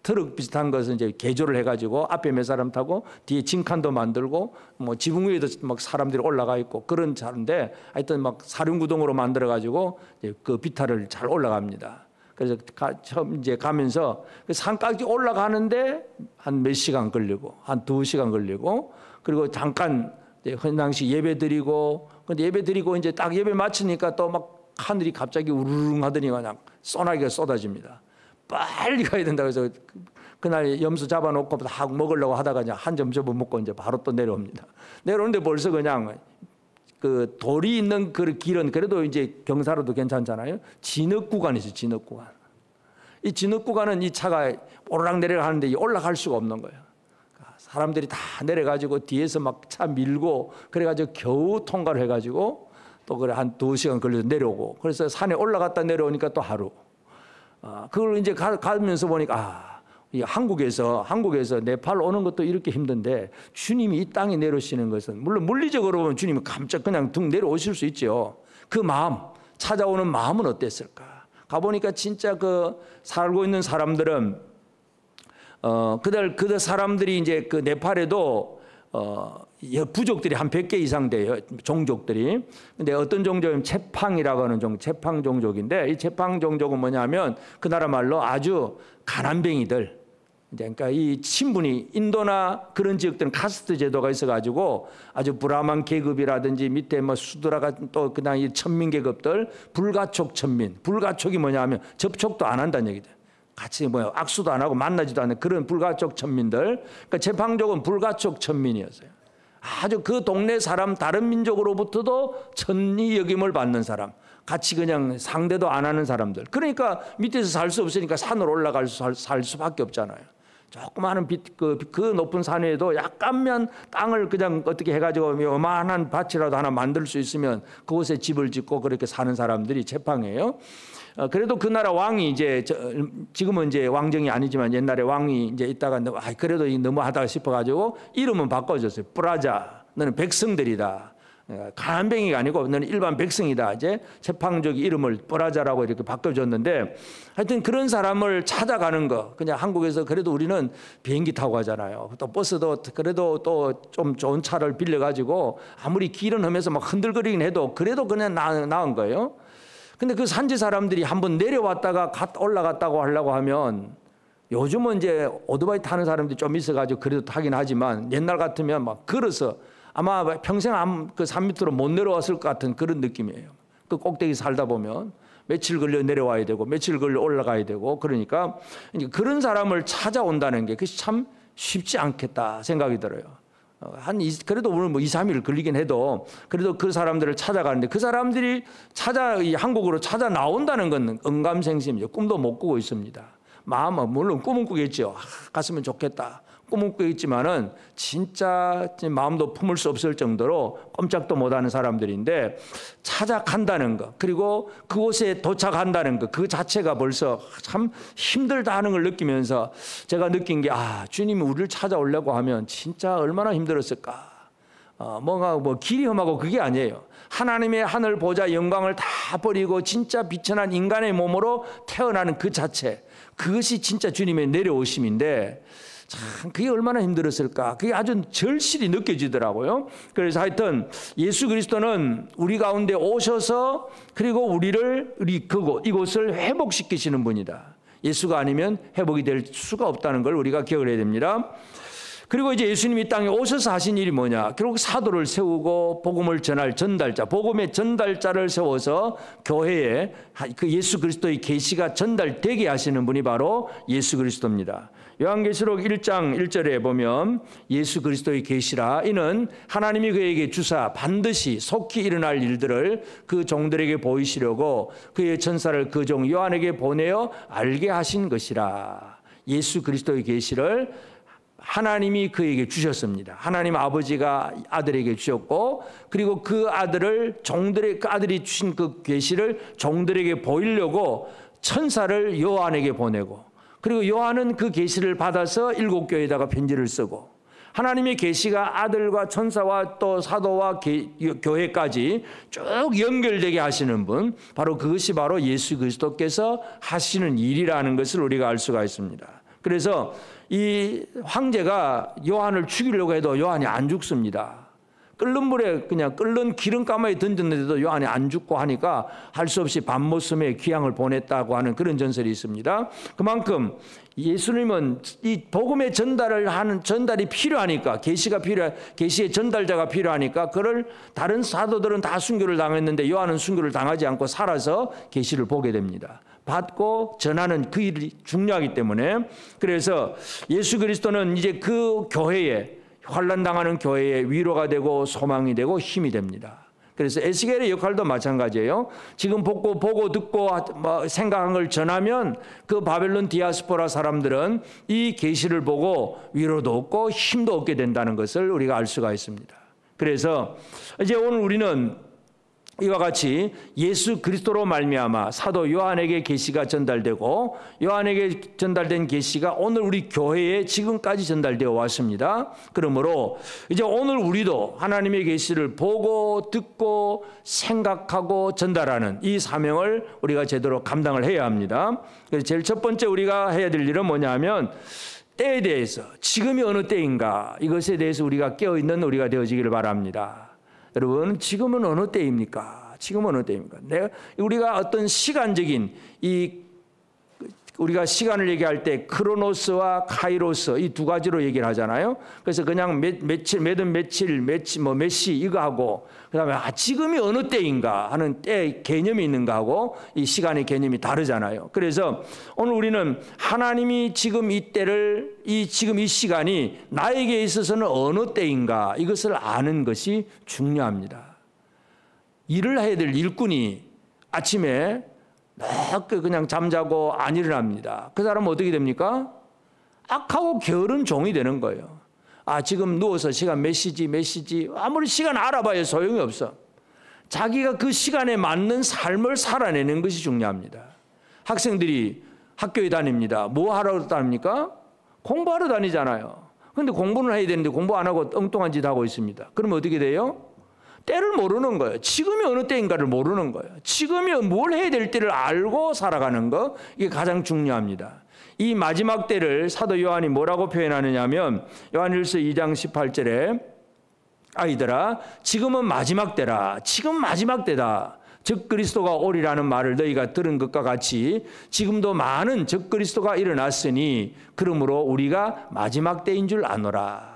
트럭 비슷한 것은 이제 개조를 해가지고 앞에 몇 사람 타고 뒤에 징칸도 만들고 뭐 지붕 위에도 막 사람들이 올라가 있고 그런 차인데 하여튼 막 사륜구동으로 만들어가지고 그 비탈을 잘 올라갑니다. 그래서 처음 이제 가면서 그 산까지 올라가는데 한 몇 시간 걸리고 한 2시간 걸리고, 그리고 잠깐 헌당식 예배 드리고, 근데 예배 드리고 이제 딱 예배 마치니까 또 막 하늘이 갑자기 우르릉 하더니 그냥 소나기가 쏟아집니다. 빨리 가야 된다. 그래서 그날 염소 잡아놓고 다 먹으려고 하다가 그냥 한 점 접어먹고 이제 바로 또 내려옵니다. 내려오는데 벌써 그냥 그 돌이 있는 그 길은 그래도 이제 경사로도 괜찮잖아요. 진흙 구간이죠, 진흙 구간. 이 진흙 구간은 이 차가 오르락 내려가는데 올라갈 수가 없는 거예요. 사람들이 다 내려가지고 뒤에서 막 차 밀고 그래가지고 겨우 통과를 해가지고 또 그래 한 2시간 걸려서 내려오고, 그래서 산에 올라갔다 내려오니까 또 하루. 그걸 이제 가면서 보니까 이 한국에서 네팔 오는 것도 이렇게 힘든데 주님이 이 땅에 내려오시는 것은 물론 물리적으로 보면 주님이 깜짝 그냥 등 내려오실 수 있죠. 그 마음, 찾아오는 마음은 어땠을까? 가보니까 진짜 그 살고 있는 사람들은 그들 사람들이 이제 그 네팔에도 부족들이 한 100개 이상 돼요. 종족들이. 근데 어떤 종족이면 체팡이라고 하는 체팡 종족인데, 이 체팡 종족은 뭐냐면 그 나라 말로 아주 가난뱅이들. 그러니까 이 신분이 인도나 그런 지역들은 카스트 제도가 있어가지고 아주 브라만 계급이라든지 밑에 뭐 수드라가 또 그냥 이 천민 계급들, 불가촉 천민. 불가촉이 뭐냐면 접촉도 안 한다는 얘기죠. 같이 악수도 안 하고 만나지도 않는 그런 불가촉 천민들. 그러니까 제팡족은 불가촉 천민이었어요. 아주 그 동네 사람, 다른 민족으로부터도 천리 여김을 받는 사람, 같이 그냥 상대도 안 하는 사람들. 그러니까 밑에서 살 수 없으니까 산으로 올라가서 살 수밖에 없잖아요. 조그마한 그 높은 산 위에도 약간만 땅을 그냥 어떻게 해가지고 요만한 밭이라도 하나 만들 수 있으면 그곳에 집을 짓고 그렇게 사는 사람들이 체팡이에요. 그래도 그 나라 왕이 이제 지금은 이제 왕정이 아니지만 옛날에 왕이 이제 있다가 그래도 너무하다 싶어가지고 이름은 바꿔줬어요. 뿌라자, 너는 백성들이다. 가난뱅이가 아니고 너는 일반 백성이다. 이제 체팡족이 이름을 뿌라자라고 이렇게 바꿔줬는데, 하여튼 그런 사람을 찾아가는 거. 그냥 한국에서 그래도 우리는 비행기 타고 가잖아요. 또 버스도 그래도 또 좀 좋은 차를 빌려가지고 아무리 길은 험해서 막 흔들거리긴 해도 그래도 그냥 나은 거예요. 근데 그 산지 사람들이 한번 내려왔다가 올라갔다고 하려고 하면, 요즘은 이제 오토바이 타는 사람들이 좀 있어가지고 그래도 타긴 하지만 옛날 같으면 막 걸어서 아마 평생 그 산 밑으로 못 내려왔을 것 같은 그런 느낌이에요. 그 꼭대기 살다 보면 며칠 걸려 내려와야 되고 며칠 걸려 올라가야 되고, 그러니까 그런 사람을 찾아온다는 게 그것이 참 쉽지 않겠다 생각이 들어요. 그래도 오늘 뭐 2, 3일 걸리긴 해도 그래도 그 사람들을 찾아가는데, 그 사람들이 한국으로 찾아 나온다는 건 언감생심이죠. 꿈도 못 꾸고 있습니다. 마음은 물론 꿈은 꾸겠죠. 갔으면 좋겠다. 꿈은 꾸겠지만은 진짜 마음도 품을 수 없을 정도로 꼼짝도 못하는 사람들인데, 찾아간다는 것, 그리고 그곳에 도착한다는 것, 그 자체가 벌써 참 힘들다 하는 걸 느끼면서 제가 느낀 게, 주님이 우리를 찾아오려고 하면 진짜 얼마나 힘들었을까. 뭔가 길이 험하고 그게 아니에요. 하나님의 하늘 보좌 영광을 다 버리고 진짜 비천한 인간의 몸으로 태어나는 그 자체, 그것이 진짜 주님의 내려오심인데, 참 그게 얼마나 힘들었을까. 그게 아주 절실히 느껴지더라고요. 그래서 하여튼 예수 그리스도는 우리 가운데 오셔서 그리고 우리를 이곳을 회복시키시는 분이다. 예수가 아니면 회복이 될 수가 없다는 걸 우리가 기억을 해야 됩니다. 그리고 이제 예수님이 땅에 오셔서 하신 일이 뭐냐? 결국 사도를 세우고 복음을 전할 전달자, 복음의 전달자를 세워서 교회에 그 예수 그리스도의 계시가 전달되게 하시는 분이 바로 예수 그리스도입니다. 요한계시록 1장 1절에 보면 예수 그리스도의 계시라, 이는 하나님이 그에게 주사 반드시 속히 일어날 일들을 그 종들에게 보이시려고 그의 천사를 그 종 요한에게 보내어 알게 하신 것이라. 예수 그리스도의 계시를 하나님이 그에게 주셨습니다. 하나님 아버지가 아들에게 주셨고, 그리고 그 아들을 그 아들이 주신 그 계시를 종들에게 보이려고 천사를 요한에게 보내고, 그리고 요한은 그 계시를 받아서 7교회에다가 편지를 쓰고, 하나님의 계시가 아들과 천사와 또 사도와 교회까지 쭉 연결되게 하시는 분, 바로 그것이 바로 예수 그리스도께서 하시는 일이라는 것을 우리가 알 수가 있습니다. 그래서 이 황제가 요한을 죽이려고 해도 요한이 안 죽습니다. 끓는 물에 그냥 끓는 기름가마에 던졌는데도 요한이 안 죽고 하니까 할 수 없이 밤모섬에 귀향을 보냈다고 하는 그런 전설이 있습니다. 그만큼 예수님은 이 복음의 전달이 필요하니까, 계시의 전달자가 필요하니까, 그를 다른 사도들은 다 순교를 당했는데 요한은 순교를 당하지 않고 살아서 계시를 보게 됩니다. 받고 전하는 그 일이 중요하기 때문에, 그래서 예수 그리스도는 이제 그 교회에, 환난당하는 교회의 위로가 되고 소망이 되고 힘이 됩니다. 그래서 에스겔의 역할도 마찬가지예요. 지금 보고 듣고 생각한 걸 전하면 그 바벨론 디아스포라 사람들은 이 계시를 보고 위로도 얻고 힘도 얻게 된다는 것을 우리가 알 수가 있습니다. 그래서 이제 오늘 우리는 이와 같이 예수 그리스도로 말미암아 사도 요한에게 계시가 전달되고, 요한에게 전달된 계시가 오늘 우리 교회에 지금까지 전달되어 왔습니다. 그러므로 이제 오늘 우리도 하나님의 계시를 보고 듣고 생각하고 전달하는 이 사명을 우리가 제대로 감당을 해야 합니다. 그래서 제일 첫 번째 우리가 해야 될 일은 뭐냐 하면, 때에 대해서, 지금이 어느 때인가, 이것에 대해서 우리가 깨어있는 우리가 되어지기를 바랍니다. 여러분, 지금은 어느 때입니까? 지금은 어느 때입니까? 우리가 어떤 시간적인 우리가 시간을 얘기할 때 크로노스와 카이로스 이 두 가지로 얘기를 하잖아요. 그래서 그냥 며칠 몇 시 이거 하고, 그다음에 지금이 어느 때인가 하는 때 개념이 있는가 하고 이 시간의 개념이 다르잖아요. 그래서 오늘 우리는 하나님이 지금 이 때를, 지금 이 시간이 나에게 있어서는 어느 때인가, 이것을 아는 것이 중요합니다. 일을 해야 될 일꾼이 아침에 그냥 잠자고 안 일어납니다. 그 사람은 어떻게 됩니까? 악하고 게으른 종이 되는 거예요. 지금 누워서 시간 몇 시지 아무리 시간 알아봐야 소용이 없어. 자기가 그 시간에 맞는 삶을 살아내는 것이 중요합니다. 학생들이 학교에 다닙니다. 뭐 하러 다닙니까? 공부하러 다니잖아요. 그런데 공부는 해야 되는데 공부 안 하고 엉뚱한 짓 하고 있습니다. 그러면 어떻게 돼요? 때를 모르는 거예요. 지금이 어느 때인가를 모르는 거예요. 지금이 뭘 해야 될 때를 알고 살아가는 거, 이게 가장 중요합니다. 이 마지막 때를 사도 요한이 뭐라고 표현하느냐 하면, 요한일서 2장 18절에 아이들아 지금은 마지막 때라. 지금 마지막 때다. 적그리스도가 오리라는 말을 너희가 들은 것과 같이 지금도 많은 적그리스도가 일어났으니 그러므로 우리가 마지막 때인 줄 아노라.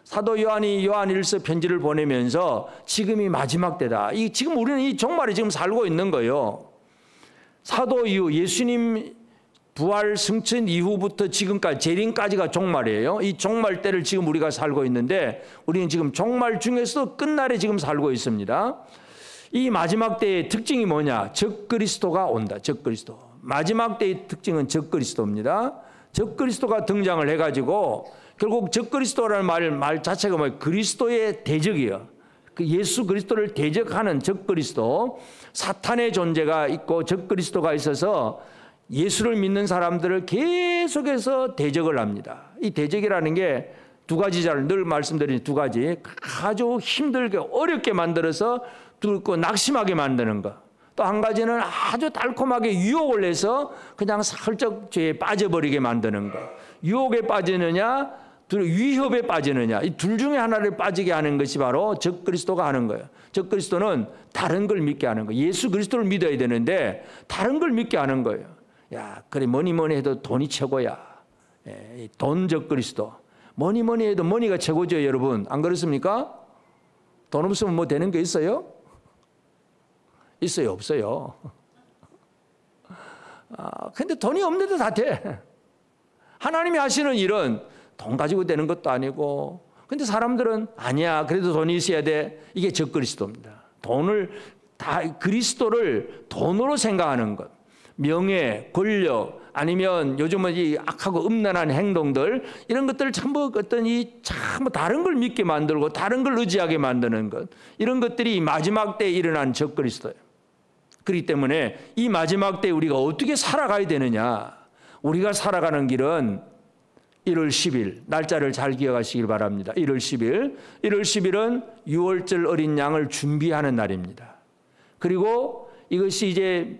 사도 요한이 요한일서 편지를 보내면서 지금이 마지막 때다. 지금 우리는 이 종말에 지금 살고 있는 거예요. 사도 이후 예수님 부활 승천 이후부터 지금까지 재림까지가 종말이에요. 이 종말 때를 지금 우리가 살고 있는데, 우리는 지금 종말 중에서도 끝날에 지금 살고 있습니다. 이 마지막 때의 특징이 뭐냐? 적그리스도가 온다. 적그리스도. 마지막 때의 특징은 적그리스도입니다. 적그리스도가 등장을 해가지고 결국 적그리스도라는 말 자체가 뭐예요? 그리스도의 대적이에요. 그 예수 그리스도를 대적하는 적그리스도, 사탄의 존재가 있고 적그리스도가 있어서 예수를 믿는 사람들을 계속해서 대적을 합니다. 이 대적이라는 게 두 가지잖아요. 늘 말씀드린 두 가지. 아주 힘들게 어렵게 만들어서 뚫고 낙심하게 만드는 거. 또 한 가지는 아주 달콤하게 유혹을 해서 그냥 살짝 죄에 빠져버리게 만드는 거. 유혹에 빠지느냐, 위협에 빠지느냐, 이 둘 중에 하나를 빠지게 하는 것이 바로 적그리스도가 하는 거예요. 적그리스도는 다른 걸 믿게 하는 거예요. 예수 그리스도를 믿어야 되는데 다른 걸 믿게 하는 거예요. 야, 그래 뭐니 해도 돈이 최고야. 돈 적그리스도. 뭐니 뭐니 해도 머니가 최고죠, 여러분. 안 그렇습니까? 돈 없으면 뭐 되는 게 있어요? 있어요, 없어요? 근데 돈이 없는데도 다 돼. 하나님이 하시는 일은 돈 가지고 되는 것도 아니고, 근데 사람들은 아니야, 그래도 돈이 있어야 돼. 이게 적그리스도입니다. 그리스도를 돈으로 생각하는 것, 명예, 권력, 아니면 요즘은 이 악하고 음란한 행동들, 이런 것들을 전부 어떤 참 다른 걸 믿게 만들고 다른 걸 의지하게 만드는 것, 이런 것들이 마지막 때에 일어난 적그리스도예요. 그렇기 때문에 이 마지막 때에 우리가 어떻게 살아가야 되느냐, 우리가 살아가는 길은 1월 10일, 날짜를 잘 기억하시길 바랍니다. 1월 10일. 1월 10일은 유월절 어린 양을 준비하는 날입니다. 그리고 이것이 이제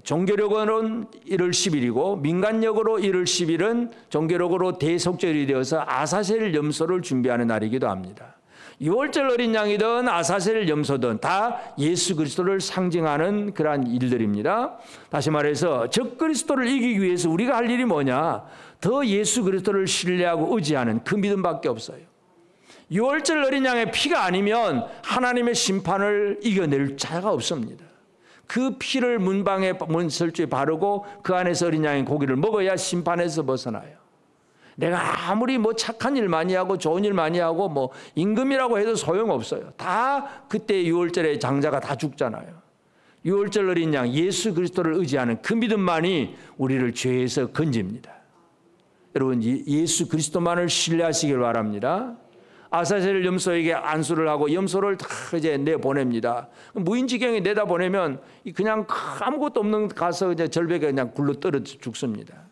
종교력으로는 1월 10일이고 민간력으로 1월 10일은 종교력으로 대속절이 되어서 아사셀 염소를 준비하는 날이기도 합니다. 유월절 어린 양이든 아사셀 염소든 다 예수 그리스도를 상징하는 그러한 일들입니다. 다시 말해서 적그리스도를 이기기 위해서 우리가 할 일이 뭐냐? 더 예수 그리스도를 신뢰하고 의지하는 그 믿음밖에 없어요. 유월절 어린 양의 피가 아니면 하나님의 심판을 이겨낼 자가 없습니다. 그 피를 문설주에 바르고 그 안에서 어린 양의 고기를 먹어야 심판에서 벗어나요. 내가 아무리 뭐 착한 일 많이 하고 좋은 일 많이 하고 뭐 임금이라고 해도 소용없어요. 다 그때 유월절에 장자가 다 죽잖아요. 유월절 어린 양 예수 그리스도를 의지하는 그 믿음만이 우리를 죄에서 건집니다. 여러분, 예수 그리스도만을 신뢰하시길 바랍니다. 아사셀 염소에게 안수를 하고 염소를 다 이제 내보냅니다. 무인지경에 내다보내면 그냥 아무것도 없는 가서 이제 절벽에 그냥 굴러 떨어져 죽습니다.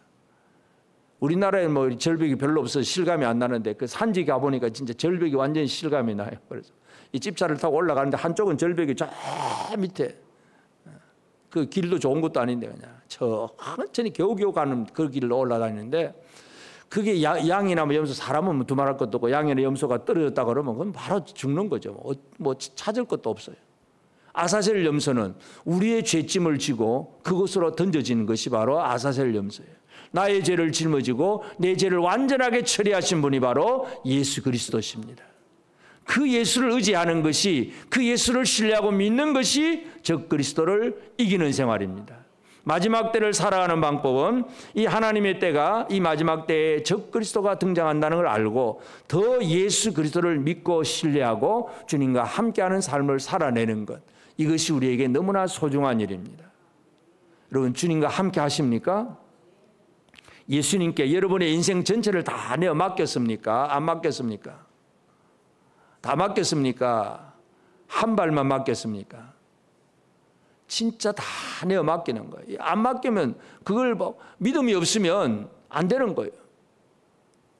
우리나라에 뭐 절벽이 별로 없어서 실감이 안 나는데 그 산지 가보니까 진짜 절벽이 완전히 실감이 나요. 그래서 이 집차를 타고 올라가는데 한쪽은 절벽이 저 밑에, 그 길도 좋은 것도 아닌데 그냥 천천히 겨우겨우 가는 그 길로 올라다니는데, 그게 양이나 뭐 염소, 사람은 뭐 두말할 것도 없고 양이나 염소가 떨어졌다 그러면 그건 바로 죽는 거죠. 뭐 찾을 것도 없어요. 아사셀 염소는 우리의 죄짐을 지고 그곳으로 던져지는 것이 바로 아사셀 염소예요. 나의 죄를 짊어지고 내 죄를 완전하게 처리하신 분이 바로 예수 그리스도십니다. 그 예수를 의지하는 것이, 그 예수를 신뢰하고 믿는 것이 적그리스도를 이기는 생활입니다. 마지막 때를 살아가는 방법은 이 하나님의 때가, 이 마지막 때에 적그리스도가 등장한다는 걸 알고 더 예수 그리스도를 믿고 신뢰하고 주님과 함께하는 삶을 살아내는 것, 이것이 우리에게 너무나 소중한 일입니다. 여러분, 주님과 함께 하십니까? 예수님께 여러분의 인생 전체를 다 내어 맡겼습니까? 안 맡겼습니까? 다 맡겼습니까? 한 발만 맡겼습니까? 진짜 다 내어 맡기는 거예요. 안 맡기면, 그걸 뭐 믿음이 없으면 안 되는 거예요.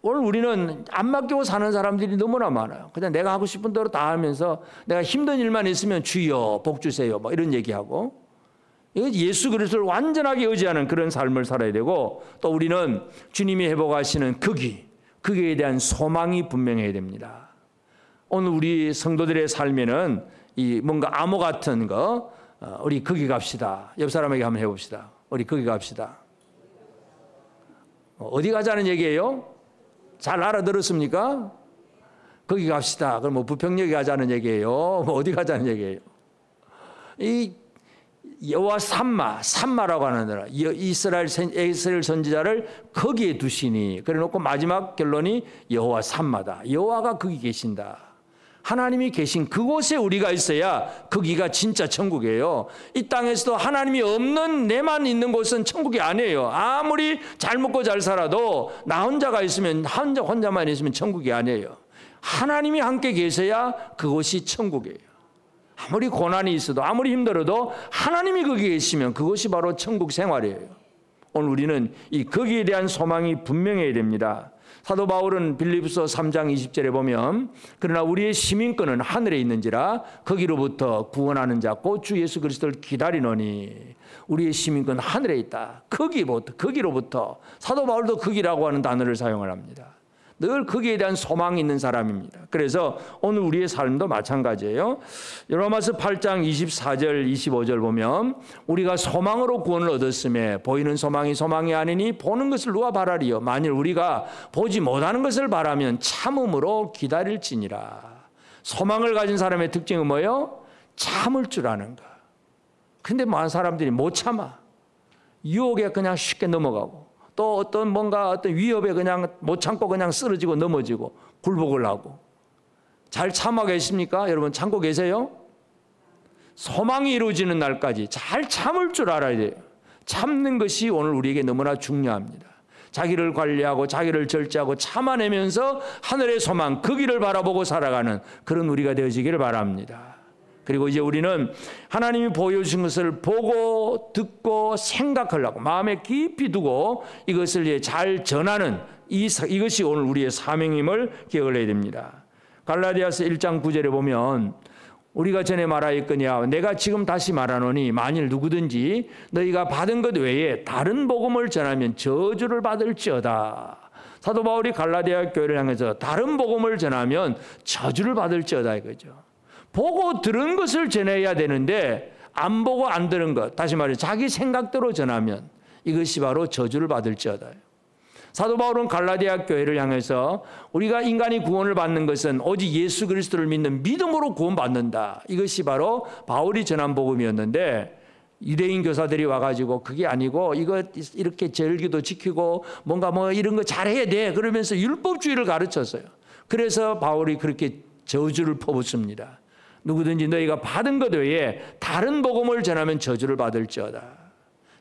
오늘 우리는 안 맡기고 사는 사람들이 너무나 많아요. 그냥 내가 하고 싶은 대로 다 하면서 내가 힘든 일만 있으면 주여 복 주세요 뭐 이런 얘기하고, 예수 그리스도를 완전하게 의지하는 그런 삶을 살아야 되고, 또 우리는 주님이 회복하시는 거기에 대한 소망이 분명해야 됩니다. 오늘 우리 성도들의 삶에는 이 뭔가 암호 같은 거, 우리 거기 갑시다. 옆 사람에게 한번 해봅시다. 우리 거기 갑시다. 어디 가자는 얘기예요? 잘 알아들었습니까? 거기 갑시다. 그럼 뭐 부평역에 가자는 얘기예요? 뭐 어디 가자는 얘기예요? 이 여호와 삼마라고 하는 나라, 이스라엘 선지자를 거기에 두시니, 그래놓고 마지막 결론이 여호와 삼마다. 여호와가 거기 계신다. 하나님이 계신 그곳에 우리가 있어야 거기가 진짜 천국이에요. 이 땅에서도 하나님이 없는 내만 있는 곳은 천국이 아니에요. 아무리 잘 먹고 잘 살아도 나 혼자가 있으면, 혼자만 있으면 천국이 아니에요. 하나님이 함께 계셔야 그곳이 천국이에요. 아무리 고난이 있어도, 아무리 힘들어도 하나님이 거기 계시면 그것이 바로 천국 생활이에요. 오늘 우리는 이 거기에 대한 소망이 분명해야 됩니다. 사도 바울은 빌립보서 3장 20절에 보면, 그러나 우리의 시민권은 하늘에 있는지라 거기로부터 구원하는 자 곧 주 예수 그리스도를 기다리노니. 우리의 시민권은 하늘에 있다. 거기로부터. 사도 바울도 거기라고 하는 단어를 사용을 합니다. 늘 거기에 대한 소망이 있는 사람입니다. 그래서 오늘 우리의 삶도 마찬가지예요. 로마서 8장 24절 25절 보면 우리가 소망으로 구원을 얻었음에 보이는 소망이 소망이 아니니 보는 것을 누가 바라리요. 만일 우리가 보지 못하는 것을 바라면 참음으로 기다릴지니라. 소망을 가진 사람의 특징은 뭐예요? 참을 줄 아는 거. 근데 많은 사람들이 못 참아. 유혹에 그냥 쉽게 넘어가고 또 어떤 위협에 그냥 못 참고 그냥 쓰러지고 넘어지고 굴복을 하고. 잘 참아 계십니까? 여러분 참고 계세요? 소망이 이루어지는 날까지 잘 참을 줄 알아야 돼요. 참는 것이 오늘 우리에게 너무나 중요합니다. 자기를 관리하고 자기를 절제하고 참아내면서 하늘의 소망, 그 길을 바라보고 살아가는 그런 우리가 되어지기를 바랍니다. 그리고 이제 우리는 하나님이 보여주신 것을 보고 듣고 생각하려고 마음에 깊이 두고 이것을 이제 잘 전하는 이것이 오늘 우리의 사명임을 기억을 해야 됩니다. 갈라디아서 1장 9절에 보면 우리가 전에 말하였거니와 내가 지금 다시 말하노니 만일 누구든지 너희가 받은 것 외에 다른 복음을 전하면 저주를 받을지어다. 사도 바울이 갈라디아 교회를 향해서 다른 복음을 전하면 저주를 받을지어다 이거죠. 보고 들은 것을 전해야 되는데 안 보고 안 들은 것, 다시 말해 자기 생각대로 전하면 이것이 바로 저주를 받을지어다. 사도 바울은 갈라디아 교회를 향해서 우리가 인간이 구원을 받는 것은 오직 예수 그리스도를 믿는 믿음으로 구원받는다. 이것이 바로 바울이 전한 복음이었는데 유대인 교사들이 와가지고 그게 아니고 이거 이렇게 절기도 지키고 뭔가 이런 거 잘해야 돼. 그러면서 율법주의를 가르쳤어요. 그래서 바울이 그렇게 저주를 퍼붓습니다. 누구든지 너희가 받은 것 외에 다른 복음을 전하면 저주를 받을지어다.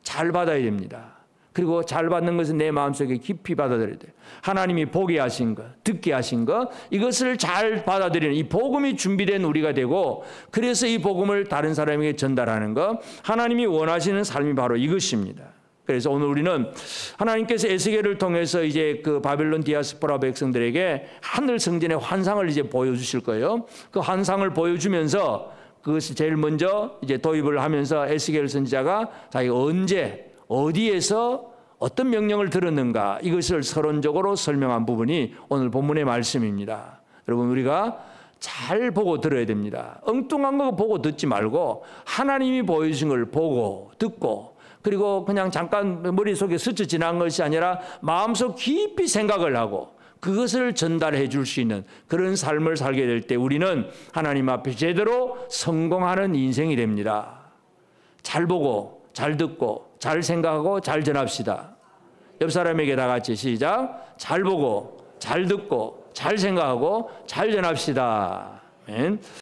잘 받아야 됩니다. 그리고 잘 받는 것은 내 마음속에 깊이 받아들여야 돼요. 하나님이 보게 하신 것, 듣게 하신 것, 이것을 잘 받아들이는 이 복음이 준비된 우리가 되고 그래서 이 복음을 다른 사람에게 전달하는 것, 하나님이 원하시는 삶이 바로 이것입니다. 그래서 오늘 우리는 하나님께서 에스겔을 통해서 이제 그 바벨론 디아스포라 백성들에게 하늘 성전의 환상을 이제 보여주실 거예요. 그 환상을 보여주면서 그것을 제일 먼저 이제 도입을 하면서 에스겔 선지자가 자기가 언제 어디에서 어떤 명령을 들었는가 이것을 서론적으로 설명한 부분이 오늘 본문의 말씀입니다. 여러분 우리가 잘 보고 들어야 됩니다. 엉뚱한 거 보고 듣지 말고 하나님이 보여주신 걸 보고 듣고 그리고 그냥 잠깐 머릿속에 스쳐 지난 것이 아니라 마음속 깊이 생각을 하고 그것을 전달해 줄 수 있는 그런 삶을 살게 될 때 우리는 하나님 앞에 제대로 성공하는 인생이 됩니다. 잘 보고 잘 듣고 잘 생각하고 잘 전합시다. 옆 사람에게 다 같이 시작. 잘 보고 잘 듣고 잘 생각하고 잘 전합시다. 아멘.